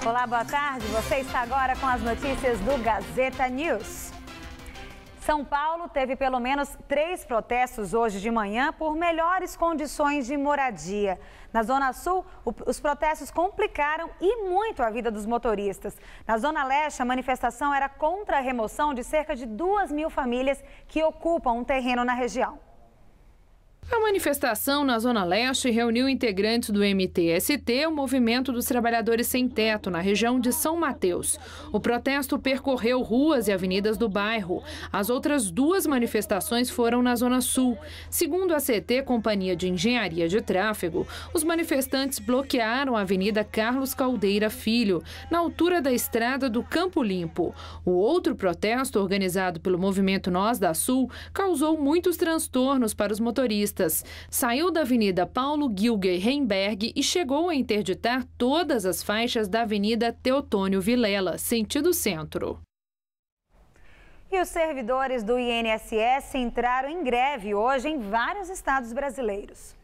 Olá, boa tarde. Você está agora com as notícias do Gazeta News. São Paulo teve pelo menos 3 protestos hoje de manhã por melhores condições de moradia. Na Zona Sul, os protestos complicaram e muito a vida dos motoristas. Na Zona Leste, a manifestação era contra a remoção de cerca de 2.000 famílias que ocupam um terreno na região. A manifestação na Zona Leste reuniu integrantes do MTST, o Movimento dos Trabalhadores Sem Teto, na região de São Mateus. O protesto percorreu ruas e avenidas do bairro. As outras 2 manifestações foram na Zona Sul. Segundo a CT, Companhia de Engenharia de Tráfego, os manifestantes bloquearam a Avenida Carlos Caldeira Filho, na altura da estrada do Campo Limpo. O outro protesto, organizado pelo Movimento Nós da Sul, causou muitos transtornos para os motoristas. Saiu da Avenida Paulo Gilger Heimberg e chegou a interditar todas as faixas da Avenida Teotônio Vilela, sentido centro. E os servidores do INSS entraram em greve hoje em vários estados brasileiros.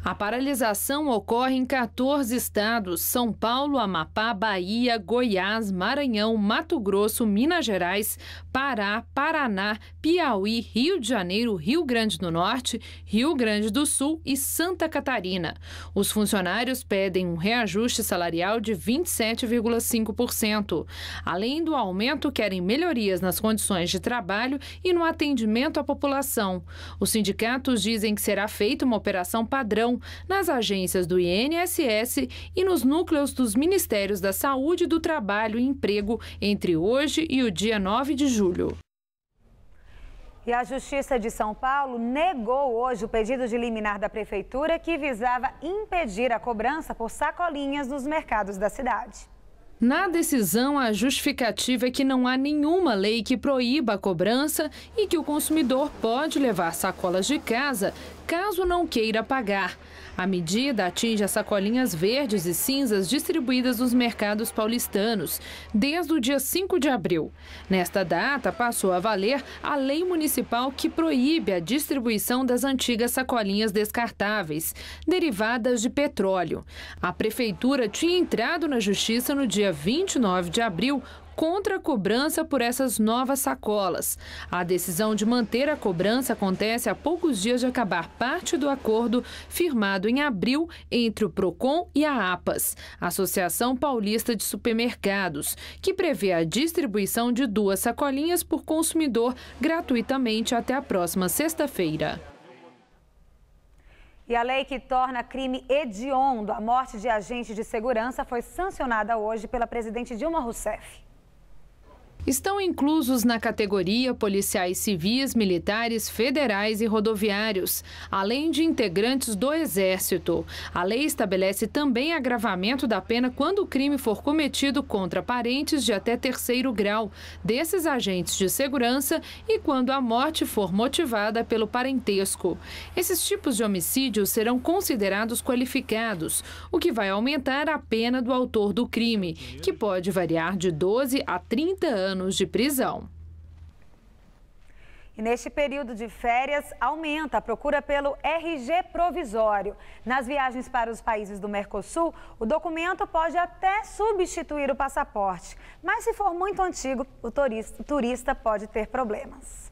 A paralisação ocorre em 14 estados: São Paulo, Amapá, Bahia, Goiás, Maranhão, Mato Grosso, Minas Gerais, Pará, Paraná, Piauí, Rio de Janeiro, Rio Grande do Norte, Rio Grande do Sul e Santa Catarina. Os funcionários pedem um reajuste salarial de 27,5%. Além do aumento, querem melhorias nas condições de trabalho e no atendimento à população. Os sindicatos dizem que será feita uma operação padrão nas agências do INSS e nos núcleos dos Ministérios da Saúde, do Trabalho e Emprego entre hoje e o dia 9 de julho. E a Justiça de São Paulo negou hoje o pedido de liminar da Prefeitura que visava impedir a cobrança por sacolinhas nos mercados da cidade. Na decisão, a justificativa é que não há nenhuma lei que proíba a cobrança e que o consumidor pode levar sacolas de casa caso não queira pagar. A medida atinge as sacolinhas verdes e cinzas distribuídas nos mercados paulistanos desde o dia 5 de abril. Nesta data, passou a valer a lei municipal que proíbe a distribuição das antigas sacolinhas descartáveis, derivadas de petróleo. A Prefeitura tinha entrado na Justiça no dia 29 de abril contra a cobrança por essas novas sacolas. A decisão de manter a cobrança acontece a poucos dias de acabar parte do acordo firmado em abril entre o PROCON e a APAS, Associação Paulista de Supermercados, que prevê a distribuição de 2 sacolinhas por consumidor gratuitamente até a próxima sexta-feira. E a lei que torna crime hediondo a morte de agente de segurança foi sancionada hoje pela presidente Dilma Rousseff. Estão inclusos na categoria policiais civis, militares, federais e rodoviários, além de integrantes do Exército. A lei estabelece também agravamento da pena quando o crime for cometido contra parentes de até 3º grau desses agentes de segurança e quando a morte for motivada pelo parentesco. Esses tipos de homicídios serão considerados qualificados, o que vai aumentar a pena do autor do crime, que pode variar de 12 a 30 anos de prisão. E neste período de férias, aumenta a procura pelo RG provisório. Nas viagens para os países do Mercosul, o documento pode até substituir o passaporte. Mas se for muito antigo, o turista pode ter problemas.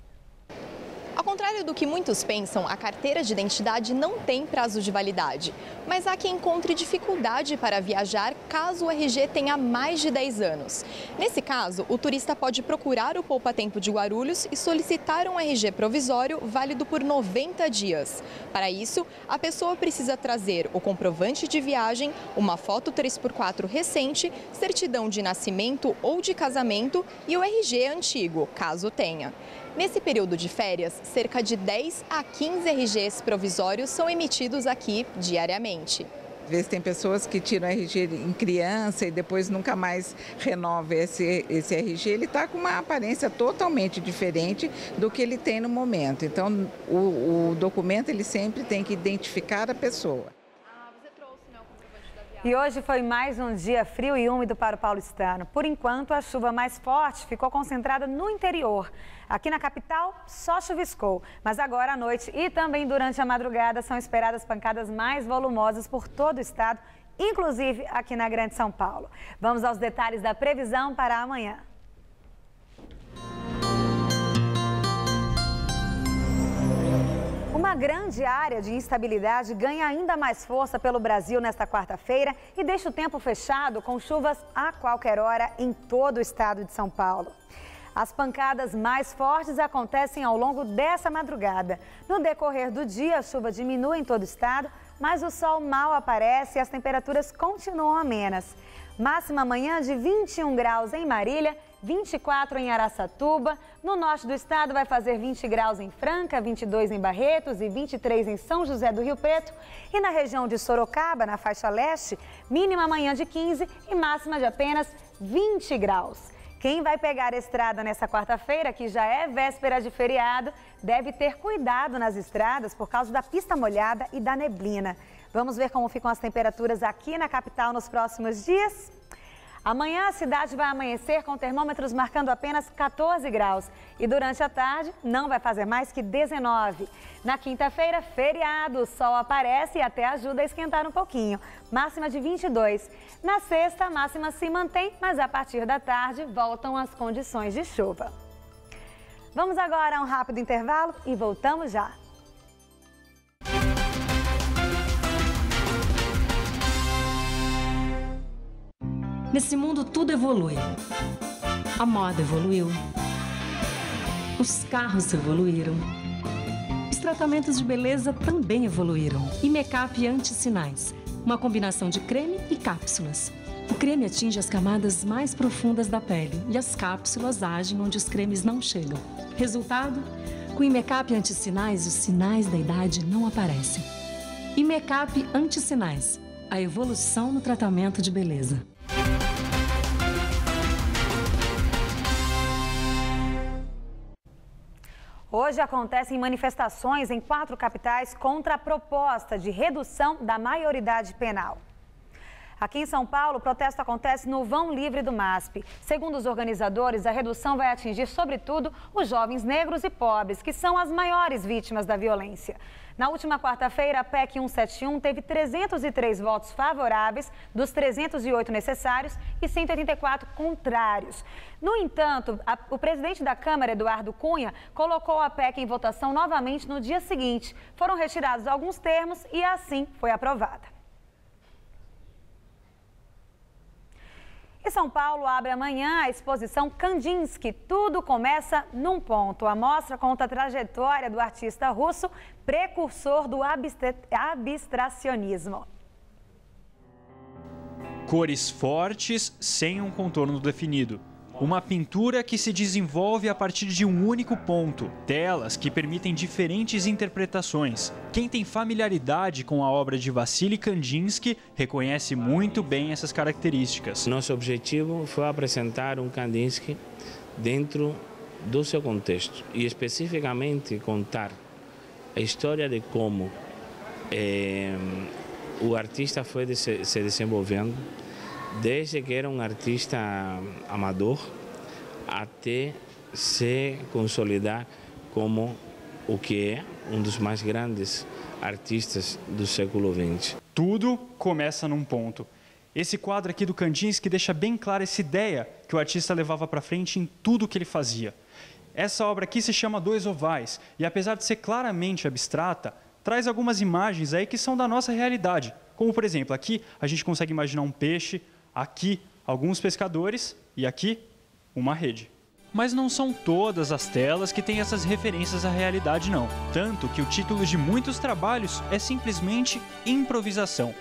Ao contrário do que muitos pensam, a carteira de identidade não tem prazo de validade. Mas há quem encontre dificuldade para viajar caso o RG tenha mais de 10 anos. Nesse caso, o turista pode procurar o Poupa-Tempo de Guarulhos e solicitar um RG provisório válido por 90 dias. Para isso, a pessoa precisa trazer o comprovante de viagem, uma foto 3x4 recente, certidão de nascimento ou de casamento e o RG antigo, caso tenha. Nesse período de férias, cerca de 10 a 15 RGs provisórios são emitidos aqui diariamente. Às vezes tem pessoas que tiram RG em criança e depois nunca mais renova esse RG. Ele está com uma aparência totalmente diferente do que ele tem no momento. Então, o documento ele sempre tem que identificar a pessoa. E hoje foi mais um dia frio e úmido para o paulistano. Por enquanto, a chuva mais forte ficou concentrada no interior. Aqui na capital, só chuviscou. Mas agora à noite e também durante a madrugada são esperadas pancadas mais volumosas por todo o estado inclusive aqui na Grande São Paulo. Vamos aos detalhes da previsão para amanhã. Uma grande área de instabilidade ganha ainda mais força pelo Brasil nesta quarta-feira e deixa o tempo fechado com chuvas a qualquer hora em todo o estado de São Paulo. As pancadas mais fortes acontecem ao longo dessa madrugada. No decorrer do dia, a chuva diminui em todo o estado, mas o sol mal aparece e as temperaturas continuam amenas. Máxima amanhã de 21 graus em Marília, 24 em Araçatuba. No norte do estado vai fazer 20 graus em Franca, 22 em Barretos e 23 em São José do Rio Preto. E na região de Sorocaba, na faixa leste, mínima amanhã de 15 e máxima de apenas 20 graus. Quem vai pegar a estrada nessa quarta-feira, que já é véspera de feriado, deve ter cuidado nas estradas por causa da pista molhada e da neblina. Vamos ver como ficam as temperaturas aqui na capital nos próximos dias? Amanhã a cidade vai amanhecer com termômetros marcando apenas 14 graus e durante a tarde não vai fazer mais que 19. Na quinta-feira, feriado, o sol aparece e até ajuda a esquentar um pouquinho, máxima de 22. Na sexta, a máxima se mantém, mas a partir da tarde voltam as condições de chuva. Vamos agora a um rápido intervalo e voltamos já. Nesse mundo tudo evolui. A moda evoluiu. Os carros evoluíram. Os tratamentos de beleza também evoluíram. Imecap Anti-Sinais, uma combinação de creme e cápsulas. O creme atinge as camadas mais profundas da pele e as cápsulas agem onde os cremes não chegam. Resultado? Com Imecap Anti-Sinais, os sinais da idade não aparecem. Imecap Anti-Sinais, a evolução no tratamento de beleza. Hoje acontecem manifestações em 4 capitais contra a proposta de redução da maioridade penal. Aqui em São Paulo, o protesto acontece no vão livre do MASP. Segundo os organizadores, a redução vai atingir, sobretudo, os jovens negros e pobres, que são as maiores vítimas da violência. Na última quarta-feira, a PEC 171 teve 303 votos favoráveis, dos 308 necessários e 184 contrários. No entanto, o presidente da Câmara, Eduardo Cunha, colocou a PEC em votação novamente no dia seguinte. Foram retirados alguns termos e assim foi aprovada. E São Paulo abre amanhã a exposição Kandinsky, Tudo Começa num Ponto. A mostra conta a trajetória do artista russo, precursor do abstracionismo. Cores fortes sem um contorno definido. Uma pintura que se desenvolve a partir de um único ponto. Telas que permitem diferentes interpretações. Quem tem familiaridade com a obra de Vassily Kandinsky reconhece muito bem essas características. Nosso objetivo foi apresentar um Kandinsky dentro do seu contexto e especificamente contar a história de como o artista foi se desenvolvendo desde que era um artista amador até se consolidar como o que é um dos mais grandes artistas do século XX. Tudo começa num ponto. Esse quadro aqui do Kandinsky deixa bem clara essa ideia que o artista levava para frente em tudo que ele fazia. Essa obra aqui se chama Dois Ovais e, apesar de ser claramente abstrata, traz algumas imagens aí que são da nossa realidade. Como, por exemplo, aqui a gente consegue imaginar um peixe, aqui alguns pescadores e aqui uma rede. Mas não são todas as telas que têm essas referências à realidade, não. Tanto que o título de muitos trabalhos é simplesmente improvisação.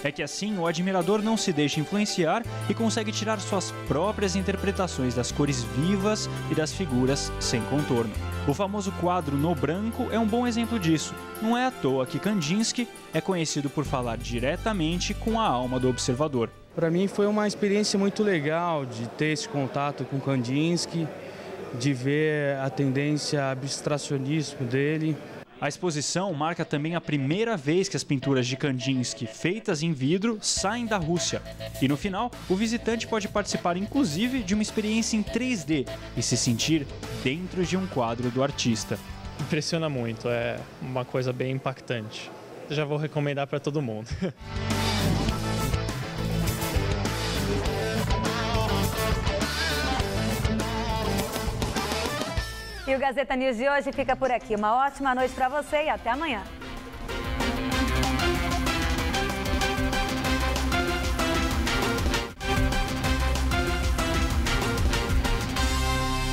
É que assim o admirador não se deixa influenciar e consegue tirar suas próprias interpretações das cores vivas e das figuras sem contorno. O famoso quadro no branco é um bom exemplo disso. Não é à toa que Kandinsky é conhecido por falar diretamente com a alma do observador. Para mim foi uma experiência muito legal de ter esse contato com Kandinsky, de ver a tendência abstracionismo dele. A exposição marca também a primeira vez que as pinturas de Kandinsky feitas em vidro saem da Rússia. E no final, o visitante pode participar inclusive de uma experiência em 3D e se sentir dentro de um quadro do artista. Impressiona muito, é uma coisa bem impactante. Já vou recomendar para todo mundo. E o Gazeta News de hoje fica por aqui. Uma ótima noite para você e até amanhã.